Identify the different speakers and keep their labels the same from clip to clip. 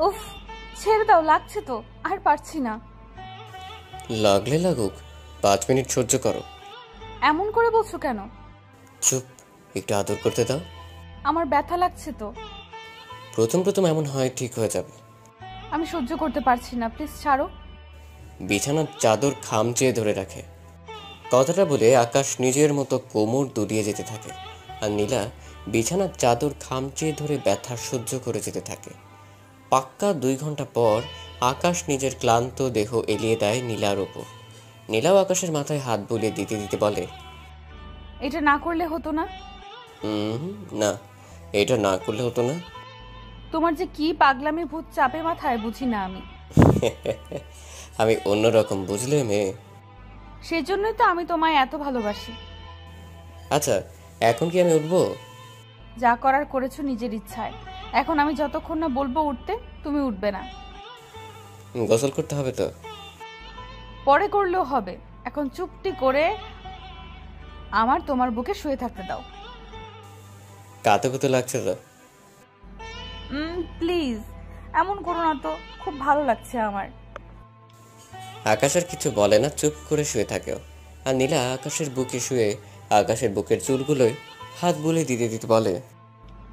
Speaker 1: উফ, ছেড়ে দাও, লাগছে তো, আর পারছি না।
Speaker 2: লাগলে লাগুক, 5 মিনিট সহ্য করো।
Speaker 1: এমন করে বলছো কেন?
Speaker 2: চুপ, একটু আদর করতে দাও।
Speaker 1: আমার ব্যথা লাগছে তো।
Speaker 2: প্রথম প্রথম এমন হয়, ঠিক হয়ে যাবে।
Speaker 1: আমি সহ্য করতে পারছি না, প্লিজ ছাড়ো।
Speaker 2: বিছানার চাদর খামচে ধরে রাখে। কথাটা বলে আকাশ নিজের মতো কোমর দুলিয়ে যেতে থাকে, আর নীলা বিছানার চাদর খামচে ধরে ব্যথা সহ্য করে যেতে থাকে। পাক্কা 2 ঘন্টা পর আকাশ নিজের ক্লান্ত দেহ এলিয়ে দেয় নীলার ওপর। নীলাও আকাশের মাথায় হাত বুলিয়ে দিতে দিতে বলে,
Speaker 1: এটা না করলে হতো না?
Speaker 2: না, এটা না করলে হতো না।
Speaker 1: তোমার যে কি পাগলামি ভূত চাপে মাথায়, বুঝি না আমি।
Speaker 2: আমি অন্যরকম, বুঝলে মেয়ে?
Speaker 1: সেই জন্যই তো আমি তোমায় এত ভালোবাসি।
Speaker 2: আচ্ছা, এখন কি আমি উঠবো?
Speaker 1: যা করার করেছো নিজের ইচ্ছায়। এখন আমি যতক্ষণ না বলবো উঠতে, তুমি উঠবে না।
Speaker 2: গোসল করতে হবে তো।
Speaker 1: পরে করলেও হবে, এখন চুপটি করে আমার তোমার বুকে শুয়ে থাকতে দাও।
Speaker 2: কাতে কুতে লাগছে তো।
Speaker 1: প্লিজ, এমন করো না তো, খুব ভালো লাগছে আমার।
Speaker 2: আকাশ আর কিছু বলে না, চুপ করে শুয়ে থাকে। আর নীলা আকাশের বুকে শুয়ে আকাশের বুকের চুলগুলোয় হাত বুলিয়ে দিতে দিতে বলে,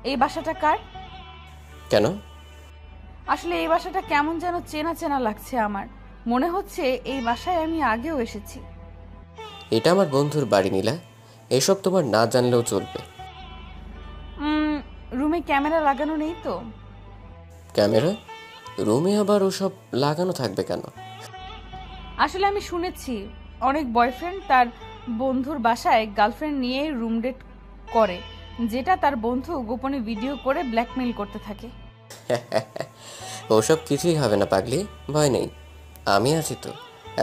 Speaker 1: এই বাসাটা কার?
Speaker 2: কেন?
Speaker 1: আসলে এই বাসাটা কেমন যেন চেনা চেনা লাগছে আমার। মনে হচ্ছে এই বাসায় আমি আগেও এসেছি।
Speaker 2: এটা আমার বন্ধুর বাড়ি নীলা, এসব তোমার না জানলেও চলবে।
Speaker 1: রুমে ক্যামেরা লাগানো নেই তো?
Speaker 2: ক্যামেরা? রুমে আবার ওসব লাগানো থাকবে কেন?
Speaker 1: আসলে আমি শুনেছি অনেক বয়ফ্রেন্ড তার বন্ধুর বাসায় গার্লফ্রেন্ড নিয়ে রুম ডেট করে, যেটা তার বন্ধু গোপনে ভিডিও করে ব্ল্যাকমেইল করতে থাকে।
Speaker 2: ওসব কিছুই হবে না পাগলি, ভয় নেই, আমি আছি তো।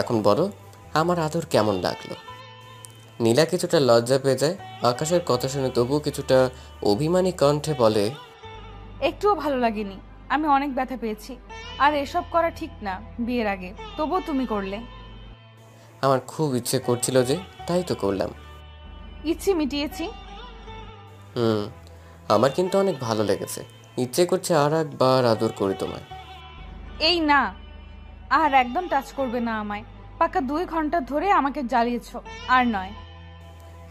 Speaker 2: এখন বলো, আমার আদর কেমন লাগলো? নীলা কিছুটা লজ্জা পেয়ে যায় আকাশের কথা শুনে, তবুও কিছুটা অভিমানী কণ্ঠে বলে,
Speaker 1: একটুও ভালো লাগেনি। আমি অনেক ব্যথা পেয়েছি, আর এসব করা ঠিক না বিয়ের আগে, তবুও তুমি করলে।
Speaker 2: আমার খুব ইচ্ছে করছিল যে, তাই তো করলাম।
Speaker 1: ইচ্ছে মিটিয়েছি।
Speaker 2: হুম, আমার কিন্তু অনেক ভালো লেগেছে, ইচ্ছে করছে আর একবার আদর করি তোমায়।
Speaker 1: এই না, আর একদম টাচ করবে না আমায়। পাক্কা 2 ঘন্টা ধরে আমাকে জ্বালিয়েছো, আর নয়।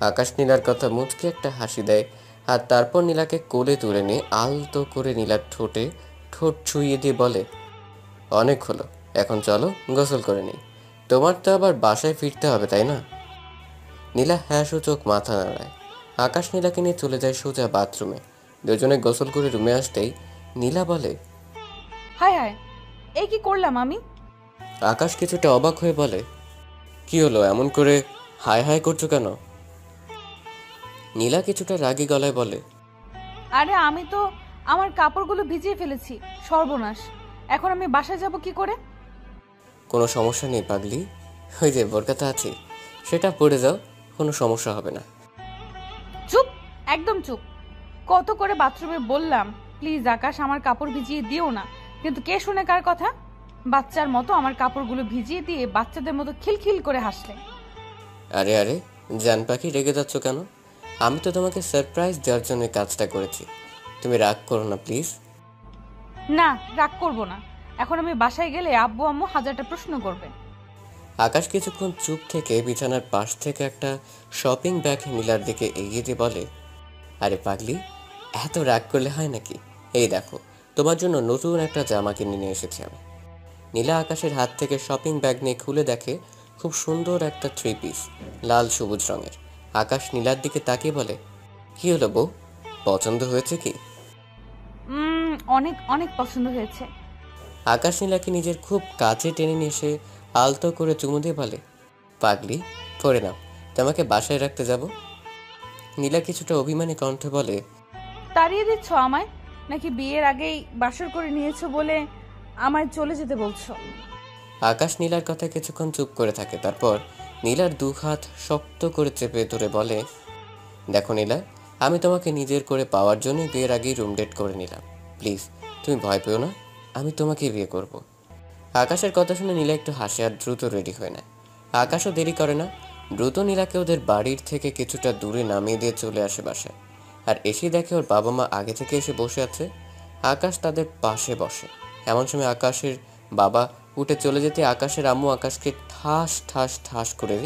Speaker 2: আকাশ নীলার কথা মুচকে একটা হাসি দেয়, আর তারপর নীলাকে কোলে তুলে নিয়ে আলতো করে নীলার ঠোঁটে ঠোঁট ছুঁয়ে দিয়ে বলে, অনেক হলো, এখন চলো গোসল করে নিই। তোমার তো আবার বাসায় ফিরতে হবে, তাই না? নীলা হ্যাঁ সূচক মাথা নাড়ায়। আকাশ নীলাকে নিয়ে চলে যায় সোজা বাথরুমে। দুজনে গোসল করে রুমে আসতেই নীলা বলে,
Speaker 1: হায় হায়, এই কি করলাম আমি?
Speaker 2: আকাশ কিছুটা অবাক হয়ে বলে, কি হলো, এমন করে হায় হায় করছো কেন? নীলা কিছুটা রাগী গলায় বলে,
Speaker 1: আরে আমি তো আমার কাপড়গুলো ভিজিয়ে ফেলেছি, সর্বনাশ। এখন আমি বাসায় যাব কি করে?
Speaker 2: কোনো সমস্যা নেই পাগলি, ওই যে বোরকাটা আছে, সেটা পরে যাও, কোনো সমস্যা হবে না।
Speaker 1: চুপ, একদম চুপ। কত করে বাথরুমে বললাম প্লিজ আকাশ আমার কাপড় ভিজিয়ে দিও না, কিন্তু কে শুনে কার কথা? বাচ্চার মতো আমার কাপড়গুলো ভিজিয়ে দিয়ে বাচ্চাদের মতো খিলখিল করে হাসলে।
Speaker 2: আরে আরে, জান পাখি রেগে যাচ্ছ কেন? আমি তো তোমাকে সারপ্রাইজ দেওয়ার জন্য কাজটা করেছি, তুমি রাগ করো না প্লিজ।
Speaker 1: না, রাগ করব না। এখন আমি বাসায় গেলে আব্বু আম্মু হাজারটা প্রশ্ন করবে।
Speaker 2: আকাশ কিছুক্ষণ চুপ থেকে বিছানার পাশ থেকে একটা শপিং ব্যাগ নীলার দিকে এগিয়ে দিয়ে বলে, আরে পাগলি, এত রাগ করলে হয় নাকি? এই দেখো, তোমার জন্য নতুন একটা জামা কিনে নিয়ে এসেছি আমি। নীলা আকাশের হাত থেকে শপিং ব্যাগ নিয়ে খুলে দেখে খুব সুন্দর একটা 3 পিস, লাল সবুজ রঙের। আকাশ নীলার দিকে তাকিয়ে বলে, কি হলো বউ, পছন্দ হয়েছে কি?
Speaker 1: অনেক অনেক পছন্দ হয়েছে।
Speaker 2: আকাশ নীলাকে নিজের খুব কাছে টেনে নিয়ে এসে আলতো করে চুমু দিয়ে বলে, পাগলি, পরে নাও, তোমাকে বাসায় রাখতে যাব। নীলা কিছুটা অভিমানী কণ্ঠে বলে,
Speaker 1: তাড়িয়ে দিচ্ছ আমায়, নাকি বিয়ের আগেই বাসর করে নিয়েছো বলে আমায় চলে যেতে বলছো?
Speaker 2: আকাশ নীলার কথা কিছুক্ষণ চুপ করে থাকে, তারপর নীলার 2 হাত শক্ত করে চেপে ধরে বলে, দেখো নীলা, আমি তোমাকে নিজের করে পাওয়ার জন্যই বিয়ের আগেই রুম ডেট করে নিলাম। প্লিজ, তুমি ভয় পেও না, আমি তোমাকে বিয়ে করব। আকাশের কথা শুনে নীলা একটু হাসে আর দ্রুত রেডি হয়ে নেয়। আকাশও দেরি করে না, দ্রুত নীলাকে ওদের বাড়ির থেকে কিছুটা দূরে নামিয়ে দিয়ে চলে আসে বাসায়। আর এসে দেখে ওর বাবা মা আগে থেকে এসে বসে আছে। আকাশ তাদের পাশে বসে, এমন সময় আকাশের বাবা উঠে চলে যেতে আকাশের আম্মু আকাশকে ঠাস ঠাস ঠাস করে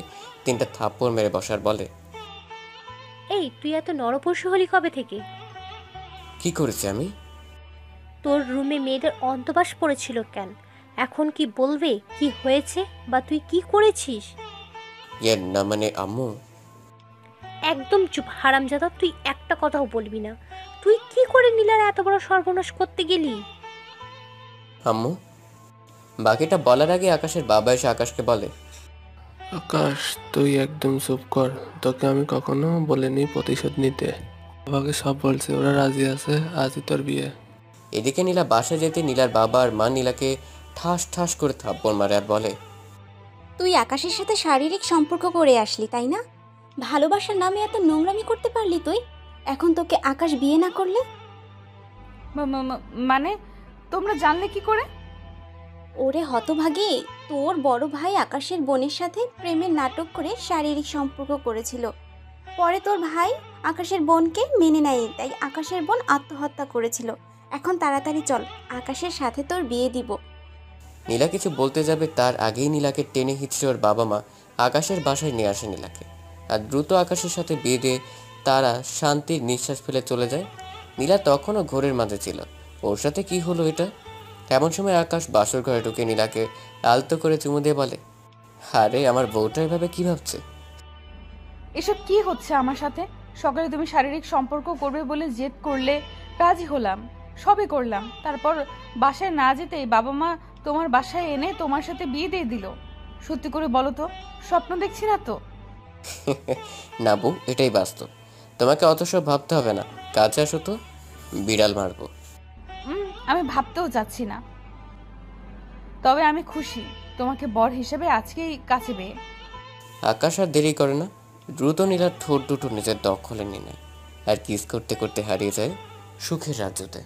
Speaker 2: 3টা থাপ্পড় মেরে বসার বলে,
Speaker 3: এই তুই এত নরপশু হলি কবে থেকে?
Speaker 2: কি করেছি আমি?
Speaker 3: তোর রুমে মেয়েদের অন্তবাস পড়েছিল কেন? এখন কি বলবে কি হয়েছে বা তুই কি করেছিস?
Speaker 2: না মানে আম্মু,
Speaker 3: একদম চুপ হারামজাদা, তুই একটা কথাও বলবি না। তুই কি করে নীলার এত বড় সর্বনাশ করতে গেলি?
Speaker 2: আম্মু। বাকিটা বলার আগে আকাশের বাবা এসে আকাশকে বলে,
Speaker 4: আকাশ, তুই একদম চুপ কর। তোকে আমি কখনো বলিনি প্রতিশোধ নিতে। বাবাকে সব বলছে, ওরা রাজি আছে, আজই তোর বিয়ে।
Speaker 2: এদিকে নীলা বাসায় যেতে নীলার বাবা আর মা নীলাকে ঠাস ঠাস করে থাপ্পড় মারে আর বলে,
Speaker 5: তুই আকাশের সাথে শারীরিক সম্পর্ক করে আসলি, তাই না? ভালোবাসার নামে এত নোংরামি করতে পারলি তুই? এখন তোকে আকাশ বিয়ে না করলে?
Speaker 1: মানে তোমরা জানলে কি করে?
Speaker 5: ওরে হতভাগী, তোর বড় ভাই আকাশের বোনের সাথে প্রেমের নাটক করে শারীরিক সম্পর্ক করেছিল। পরে তোর ভাই আকাশের বোনকে মেনে নেয়নি, তাই আকাশের বোন আত্মহত্যা করেছিল। এখন তাড়াতাড়ি চল, আকাশের সাথে তোর বিয়ে দিব।
Speaker 2: নীলা কিছু বলতে যাবে তার আগেই নীলাকে টেনে হিঁচড়ে ওর বাবা মা আকাশের বাসায় নিয়ে আসে নীলাকে। আর দ্রুত আকাশের সাথে বিয়ে দিয়ে তারা শান্তির নিঃশ্বাস ফেলে চলে যায়। নীলা তখনও ঘোরের মাঝে ছিল, ওর সাথে কি হলো এটা? এমন সময় আকাশ বাসর ঘরে ঢুকে নীলাকে আলতো করে চুমু দিয়ে বলে, আরে আমার বউটা এভাবে কি ভাবছে?
Speaker 1: এসব কি হচ্ছে আমার সাথে? সকালে তুমি শারীরিক সম্পর্ক করবে বলে জেদ করলে, রাজি হলাম, সবই করলাম। তারপর বাসায় না যেতেই বাবা মা তোমার বাসায় এনে তোমার সাথে বিয়ে দিয়ে দিল। সত্যি করে বলো তো, স্বপ্ন দেখছি না তো?
Speaker 2: না বউ, এটাই বাস্তব। তোমাকে অত সব ভাবতে হবে না, কাছে আসো তো, বিড়াল মারবো।
Speaker 1: আমি ভাবতেও যাচ্ছি না, তবে আমি খুশি তোমাকে বর হিসেবে আজকেই কাছে পেয়ে।
Speaker 2: আকাশ আর দেরি করে না, দ্রুত নীলার ঠোঁট দুটো নিজের দখলে নিয়ে নেয় আর কিস করতে করতে হারিয়ে যায় সুখের রাজ্যতে।